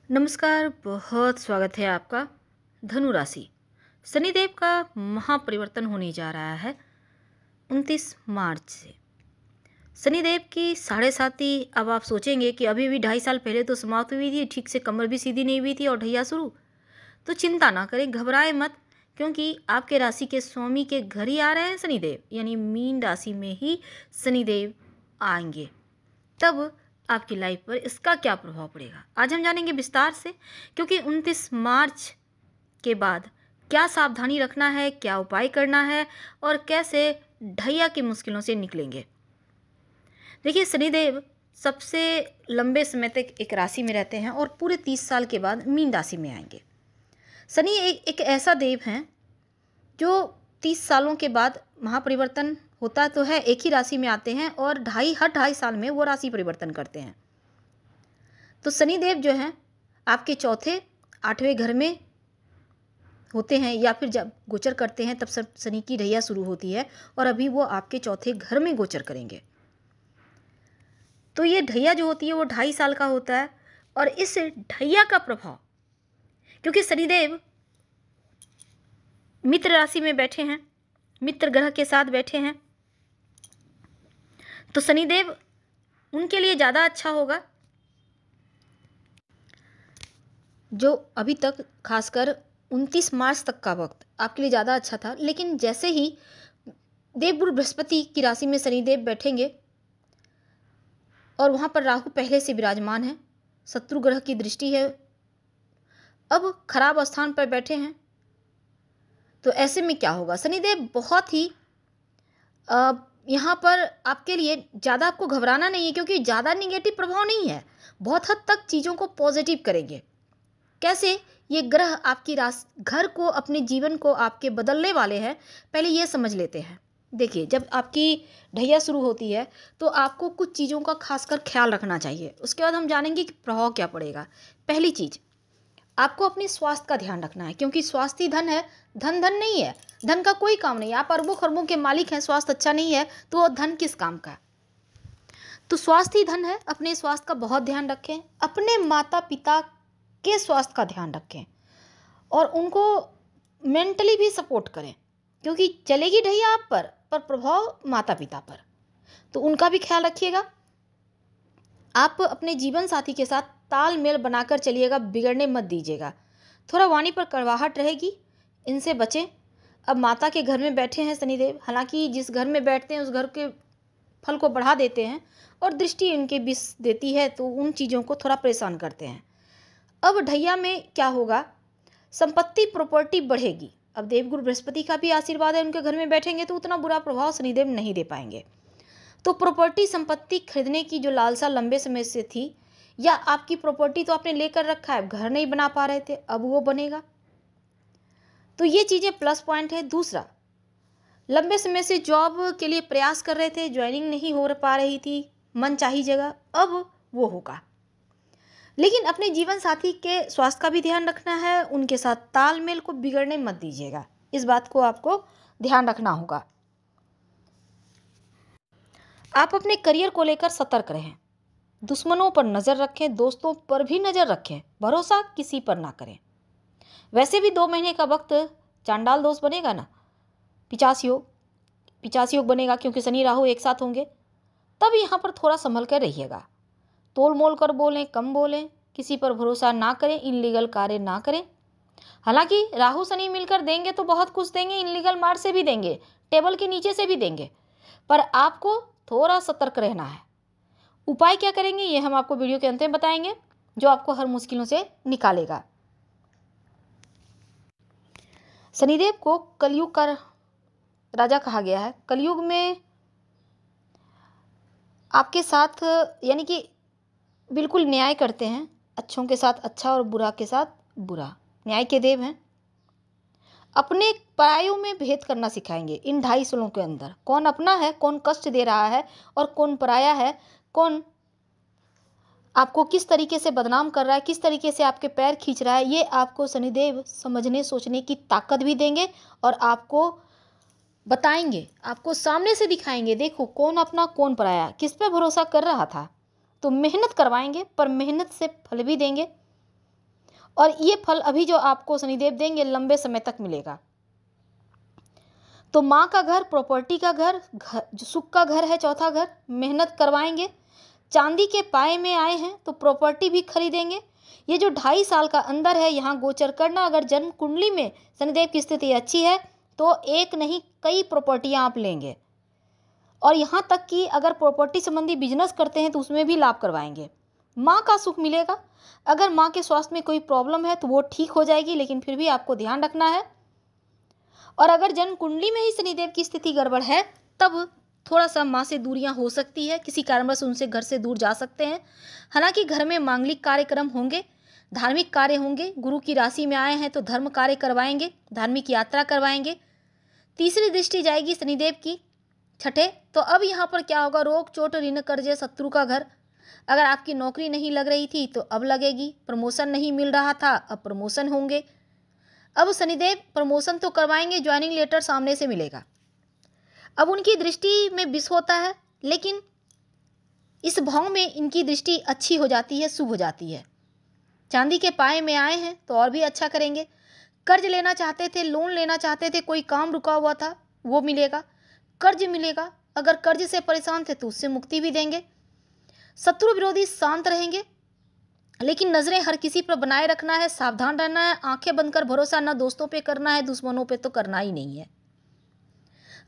नमस्कार, बहुत स्वागत है आपका। धनु राशि, शनिदेव का महापरिवर्तन होने जा रहा है 29 मार्च से। शनिदेव की साढ़े साती अब आप सोचेंगे कि अभी भी 2.5 साल पहले तो समाप्त हुई थी, ठीक से कमर भी सीधी नहीं हुई थी और ढैया शुरू। तो चिंता ना करें, घबराए मत, क्योंकि आपके राशि के स्वामी के घर ही आ रहे हैं शनिदेव, यानी मीन राशि में ही शनिदेव आएंगे। तब आपकी लाइफ पर इसका क्या प्रभाव पड़ेगा आज हम जानेंगे विस्तार से, क्योंकि 29 मार्च के बाद क्या सावधानी रखना है, क्या उपाय करना है और कैसे ढैया की मुश्किलों से निकलेंगे। देखिए, शनिदेव सबसे लंबे समय तक एक राशि में रहते हैं और पूरे 30 साल के बाद मीन राशि में आएंगे। शनि एक ऐसा देव हैं जो 30 सालों के बाद महापरिवर्तन होता तो है, एक ही राशि में आते हैं और हर 2.5 साल में वो राशि परिवर्तन करते हैं। तो शनिदेव जो हैं आपके चौथे 8वें घर में होते हैं, या फिर जब गोचर करते हैं तब शनि की ढैया शुरू होती है और अभी वो आपके चौथे घर में गोचर करेंगे। तो ये ढैया जो होती है वो 2.5 साल का होता है। और इस ढैया का प्रभाव, क्योंकि शनिदेव मित्र राशि में बैठे हैं, मित्र ग्रह के साथ बैठे हैं, तो शनिदेव उनके लिए ज़्यादा अच्छा होगा। जो अभी तक खासकर 29 मार्च तक का वक्त आपके लिए ज़्यादा अच्छा था, लेकिन जैसे ही देवगुरु बृहस्पति की राशि में शनिदेव बैठेंगे और वहाँ पर राहु पहले से विराजमान है, शत्रु ग्रह की दृष्टि है, अब खराब स्थान पर बैठे हैं, तो ऐसे में क्या होगा। शनिदेव बहुत ही यहाँ पर आपके लिए ज़्यादा आपको घबराना नहीं है, क्योंकि ज़्यादा निगेटिव प्रभाव नहीं है, बहुत हद तक चीज़ों को पॉजिटिव करेंगे। कैसे ये ग्रह आपकी घर को, अपने जीवन को आपके बदलने वाले हैं, पहले ये समझ लेते हैं। देखिए, जब आपकी ढैया शुरू होती है तो आपको कुछ चीज़ों का खासकर ख्याल रखना चाहिए, उसके बाद हम जानेंगे कि प्रभाव क्या पड़ेगा। पहली चीज़, आपको अपने स्वास्थ्य का ध्यान रखना है, क्योंकि स्वास्थ्य ही धन है, धन धन नहीं है, धन का कोई काम नहीं। आप अरबों खरबों के मालिक हैं, स्वास्थ्य अच्छा नहीं है तो वो धन किस काम का। तो स्वास्थ्य ही धन है, अपने स्वास्थ्य का बहुत ध्यान रखें, अपने माता पिता के स्वास्थ्य का ध्यान रखें और उनको मेंटली भी सपोर्ट करें, क्योंकि चलेगी ढैया आप पर प्रभाव माता पिता पर, तो उनका भी ख्याल रखिएगा। आप अपने जीवन साथी के साथ तालमेल बनाकर चलिएगा, बिगड़ने मत दीजिएगा। थोड़ा वाणी पर कड़वाहट रहेगी, इनसे बचें। अब माता के घर में बैठे हैं शनिदेव, हालांकि जिस घर में बैठते हैं उस घर के फल को बढ़ा देते हैं और दृष्टि उनके विष देती है, तो उन चीज़ों को थोड़ा परेशान करते हैं। अब ढैया में क्या होगा, संपत्ति प्रॉपर्टी बढ़ेगी। अब देवगुरु बृहस्पति का भी आशीर्वाद है, उनके घर में बैठेंगे तो उतना बुरा प्रभाव शनिदेव नहीं दे पाएंगे। तो प्रॉपर्टी संपत्ति खरीदने की जो लालसा लंबे समय से थी, या आपकी प्रॉपर्टी तो आपने लेकर रखा है, घर नहीं बना पा रहे थे, अब वो बनेगा, तो ये चीज़ें प्लस पॉइंट है। दूसरा, लंबे समय से जॉब के लिए प्रयास कर रहे थे, ज्वाइनिंग नहीं हो पा रही थी मन चाही जगह, अब वो होगा। लेकिन अपने जीवन साथी के स्वास्थ्य का भी ध्यान रखना है, उनके साथ तालमेल को बिगड़ने मत दीजिएगा, इस बात को आपको ध्यान रखना होगा। आप अपने करियर को लेकर सतर्क रहें, दुश्मनों पर नज़र रखें, दोस्तों पर भी नज़र रखें, भरोसा किसी पर ना करें। वैसे भी 2 महीने का वक्त चांडाल दोष बनेगा ना, पिचास योग बनेगा, क्योंकि शनि राहु एक साथ होंगे। तब यहाँ पर थोड़ा संभल कर रहिएगा, तोल मोल कर बोलें, कम बोलें, किसी पर भरोसा ना करें, इनलीगल कार्य ना करें। हालांकि राहु शनि मिलकर देंगे तो बहुत कुछ देंगे, इनलीगल मार्ग से भी देंगे, टेबल के नीचे से भी देंगे, पर आपको थोड़ा सतर्क रहना है। उपाय क्या करेंगे ये हम आपको वीडियो के अंत में बताएंगे, जो आपको हर मुश्किलों से निकालेगा। शनिदेव को कलयुग का राजा कहा गया है। कलयुग में आपके साथ यानी कि बिल्कुल न्याय करते हैं, अच्छों के साथ अच्छा और बुरा के साथ बुरा, न्याय के देव हैं। अपने परायों में भेद करना सिखाएंगे इन 2.5 सालों के अंदर, कौन अपना है, कौन कष्ट दे रहा है और कौन पराया है, कौन आपको किस तरीके से बदनाम कर रहा है, किस तरीके से आपके पैर खींच रहा है, ये आपको शनिदेव समझने सोचने की ताकत भी देंगे और आपको बताएंगे, आपको सामने से दिखाएंगे, देखो कौन अपना कौन पराया, किस पे भरोसा कर रहा था। तो मेहनत करवाएंगे, पर मेहनत से फल भी देंगे। और ये फल अभी जो आपको शनिदेव देंगे लंबे समय तक मिलेगा। तो माँ का घर, प्रॉपर्टी का घर, जो सुख का घर है, चौथा घर, मेहनत करवाएंगे। चांदी के पाए में आए हैं तो प्रॉपर्टी भी खरीदेंगे। ये जो 2.5 साल का अंदर है यहाँ गोचर करना, अगर जन्म कुंडली में शनिदेव की स्थिति अच्छी है तो एक नहीं कई प्रॉपर्टियाँ आप लेंगे। और यहाँ तक कि अगर प्रॉपर्टी संबंधी बिजनेस करते हैं तो उसमें भी लाभ करवाएंगे। माँ का सुख मिलेगा। अगर माँ के स्वास्थ्य में कोई प्रॉब्लम है तो वो ठीक हो जाएगी, लेकिन फिर भी आपको ध्यान रखना है। और अगर जन्म कुंडली में ही शनिदेव की स्थिति गड़बड़ है तब थोड़ा सा माँ से दूरियां हो सकती है, किसी कारणवश उनसे घर से दूर जा सकते हैं। हालांकि घर में मांगलिक कार्यक्रम होंगे, धार्मिक कार्य होंगे। गुरु की राशि में आए हैं तो धर्म कार्य करवाएंगे, धार्मिक यात्रा करवाएंगे। तीसरी दृष्टि जाएगी शनिदेव की छठे। तो अब यहाँ पर क्या होगा, रोग चोट ऋण कर्जे शत्रु का घर। अगर आपकी नौकरी नहीं लग रही थी तो अब लगेगी, प्रमोशन नहीं मिल रहा था अब प्रमोशन होंगे। अब शनिदेव प्रमोशन तो करवाएंगे, ज्वाइनिंग लेटर सामने से मिलेगा। अब उनकी दृष्टि में विष होता है, लेकिन इस भाव में इनकी दृष्टि अच्छी हो जाती है, शुभ हो जाती है। चांदी के पाए में आए हैं तो और भी अच्छा करेंगे। कर्ज लेना चाहते थे, लोन लेना चाहते थे, कोई काम रुका हुआ था वो मिलेगा, कर्ज मिलेगा। अगर कर्ज से परेशान थे तो उससे मुक्ति भी देंगे। शत्रु विरोधी शांत रहेंगे, लेकिन नजरें हर किसी पर बनाए रखना है, सावधान रहना है। आंखें बंद कर भरोसा न दोस्तों पे करना है, दुश्मनों पे तो करना ही नहीं है।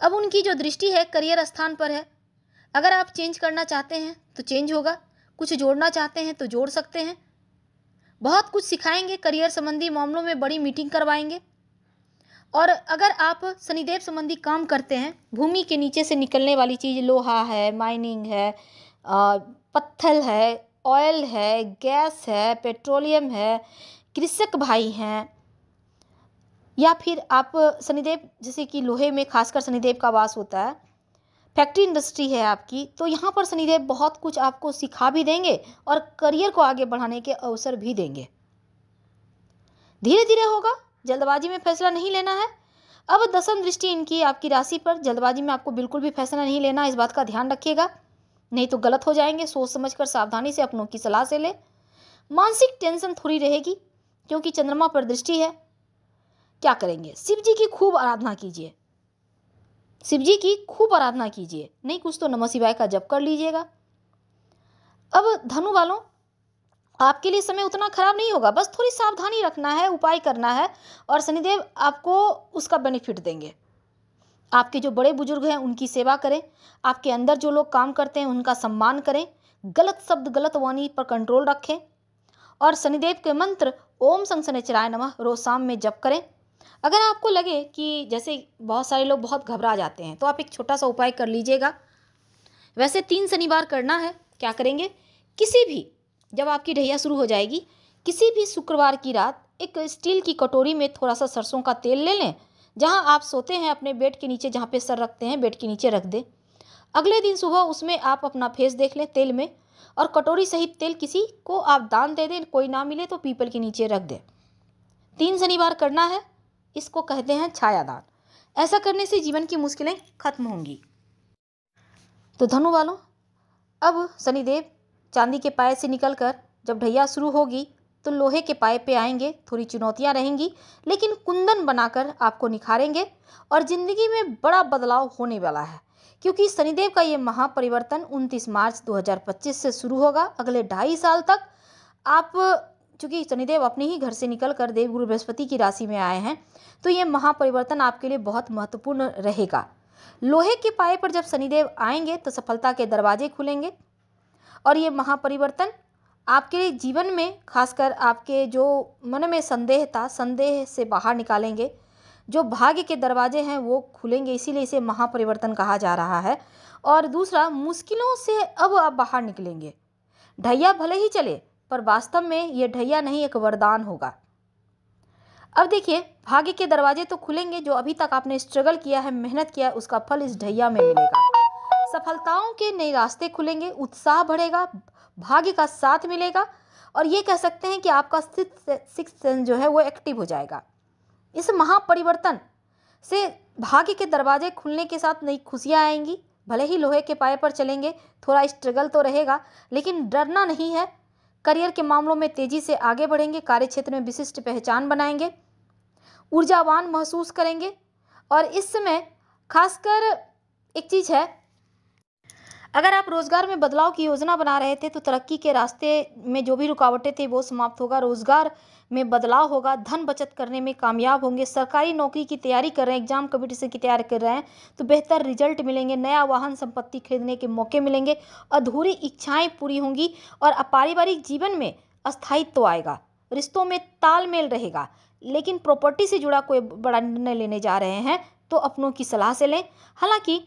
अब उनकी जो दृष्टि है करियर स्थान पर है। अगर आप चेंज करना चाहते हैं तो चेंज होगा, कुछ जोड़ना चाहते हैं तो जोड़ सकते हैं। बहुत कुछ सिखाएंगे, करियर संबंधी मामलों में बड़ी मीटिंग करवाएंगे। और अगर आप शनिदेव संबंधी काम करते हैं, भूमि के नीचे से निकलने वाली चीज़, लोहा है, माइनिंग है, पत्थर है, ऑयल है, गैस है, पेट्रोलियम है, कृषक भाई हैं, या फिर आप शनिदेव जैसे कि लोहे में खासकर शनिदेव का वास होता है, फैक्ट्री इंडस्ट्री है आपकी, तो यहाँ पर शनिदेव बहुत कुछ आपको सिखा भी देंगे और करियर को आगे बढ़ाने के अवसर भी देंगे। धीरे धीरे होगा, जल्दबाजी में फैसला नहीं लेना है। अब दसम दृष्टि इनकी आपकी राशि पर, जल्दबाजी में आपको बिल्कुल भी फैसला नहीं लेना, इस बात का ध्यान रखिएगा, नहीं तो गलत हो जाएंगे। सोच समझकर सावधानी से अपनों की सलाह से ले। मानसिक टेंशन थोड़ी रहेगी क्योंकि चंद्रमा पर दृष्टि है। क्या करेंगे, शिव जी की खूब आराधना कीजिए, शिव जी की खूब आराधना कीजिए, नहीं कुछ तो नमः शिवाय का जप कर लीजिएगा। अब धनु वालों, आपके लिए समय उतना खराब नहीं होगा, बस थोड़ी सावधानी रखना है, उपाय करना है और शनिदेव आपको उसका बेनिफिट देंगे। आपके जो बड़े बुजुर्ग हैं उनकी सेवा करें, आपके अंदर जो लोग काम करते हैं उनका सम्मान करें, गलत शब्द गलत वाणी पर कंट्रोल रखें और शनिदेव के मंत्र ओम शं शनिचराय नमः रोज शाम में जप करें। अगर आपको लगे कि जैसे बहुत सारे लोग बहुत घबरा जाते हैं तो आप एक छोटा सा उपाय कर लीजिएगा। वैसे 3 शनिवार करना है। क्या करेंगे, किसी भी, जब आपकी ढैया शुरू हो जाएगी, किसी भी शुक्रवार की रात एक स्टील की कटोरी में थोड़ा सा सरसों का तेल ले लें। जहां आप सोते हैं अपने बेड के नीचे, जहां पे सर रखते हैं बेड के नीचे रख दें। अगले दिन सुबह उसमें आप अपना फेस देख लें तेल में, और कटोरी सहित तेल किसी को आप दान दे दें, कोई ना मिले तो पीपल के नीचे रख दें। 3 शनिवार करना है, इसको कहते हैं छायादान। ऐसा करने से जीवन की मुश्किलें खत्म होंगी। तो धनु वालों, अब शनिदेव चांदी के पाए से निकलकर जब ढैया शुरू होगी तो लोहे के पाए पे आएंगे। थोड़ी चुनौतियां रहेंगी, लेकिन कुंदन बनाकर आपको निखारेंगे और जिंदगी में बड़ा बदलाव होने वाला है, क्योंकि शनिदेव का ये महापरिवर्तन 29 मार्च 2025 से शुरू होगा। अगले 2.5 साल तक आप, चूंकि शनिदेव अपने ही घर से निकलकर देवगुरु बृहस्पति की राशि में आए हैं, तो ये महापरिवर्तन आपके लिए बहुत महत्वपूर्ण रहेगा। लोहे के पाए पर जब शनिदेव आएंगे तो सफलता के दरवाजे खुलेंगे और ये महापरिवर्तन आपके लिए जीवन में, खासकर आपके जो मन में संदेह था, संदेह से बाहर निकालेंगे। जो भाग्य के दरवाजे हैं वो खुलेंगे, इसीलिए इसे महापरिवर्तन कहा जा रहा है। और दूसरा, मुश्किलों से अब आप बाहर निकलेंगे। ढैया भले ही चले, पर वास्तव में ये ढैया नहीं, एक वरदान होगा। अब देखिए, भाग्य के दरवाजे तो खुलेंगे, जो अभी तक आपने स्ट्रगल किया है, मेहनत किया है, उसका फल इस ढैया में मिलेगा। सफलताओं के नए रास्ते खुलेंगे, उत्साह बढ़ेगा, भाग्य का साथ मिलेगा और ये कह सकते हैं कि आपका सिक्स्थ सेंस जो है वो एक्टिव हो जाएगा। इस महापरिवर्तन से भाग्य के दरवाजे खुलने के साथ नई खुशियां आएंगी। भले ही लोहे के पाए पर चलेंगे, थोड़ा स्ट्रगल तो रहेगा, लेकिन डरना नहीं है। करियर के मामलों में तेजी से आगे बढ़ेंगे, कार्य क्षेत्र में विशिष्ट पहचान बनाएंगे, ऊर्जावान महसूस करेंगे। और इस समय खासकर एक चीज है, अगर आप रोजगार में बदलाव की योजना बना रहे थे तो तरक्की के रास्ते में जो भी रुकावटें थी वो समाप्त होगा, रोजगार में बदलाव होगा, धन बचत करने में कामयाब होंगे। सरकारी नौकरी की तैयारी कर रहे हैं, एग्जाम कंपटीशन की तैयारी कर रहे हैं तो बेहतर रिजल्ट मिलेंगे, नया वाहन संपत्ति खरीदने के मौके मिलेंगे, अधूरी इच्छाएं पूरी होंगी और पारिवारिक जीवन में अस्थायित्व आएगा, रिश्तों में तालमेल रहेगा। लेकिन प्रॉपर्टी से जुड़ा कोई बड़ा निर्णय लेने जा रहे हैं तो अपनों की सलाह से लें। हालांकि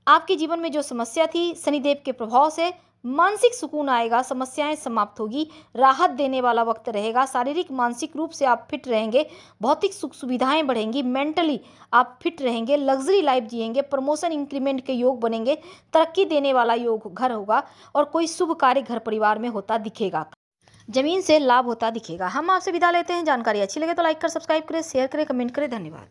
आपके जीवन में जो समस्या थी, शनिदेव के प्रभाव से मानसिक सुकून आएगा, समस्याएं समाप्त होगी, राहत देने वाला वक्त रहेगा। शारीरिक मानसिक रूप से आप फिट रहेंगे, भौतिक सुख सुविधाएं बढ़ेंगी, मेंटली आप फिट रहेंगे, लग्जरी लाइफ जिएंगे, प्रमोशन इंक्रीमेंट के योग बनेंगे, तरक्की देने वाला योग घर होगा और कोई शुभ कार्य घर परिवार में होता दिखेगा, जमीन से लाभ होता दिखेगा। हम आपसे विदा लेते हैं। जानकारी अच्छी लगे तो लाइक कर सब्सक्राइब करें, शेयर करें, कमेंट करें। धन्यवाद।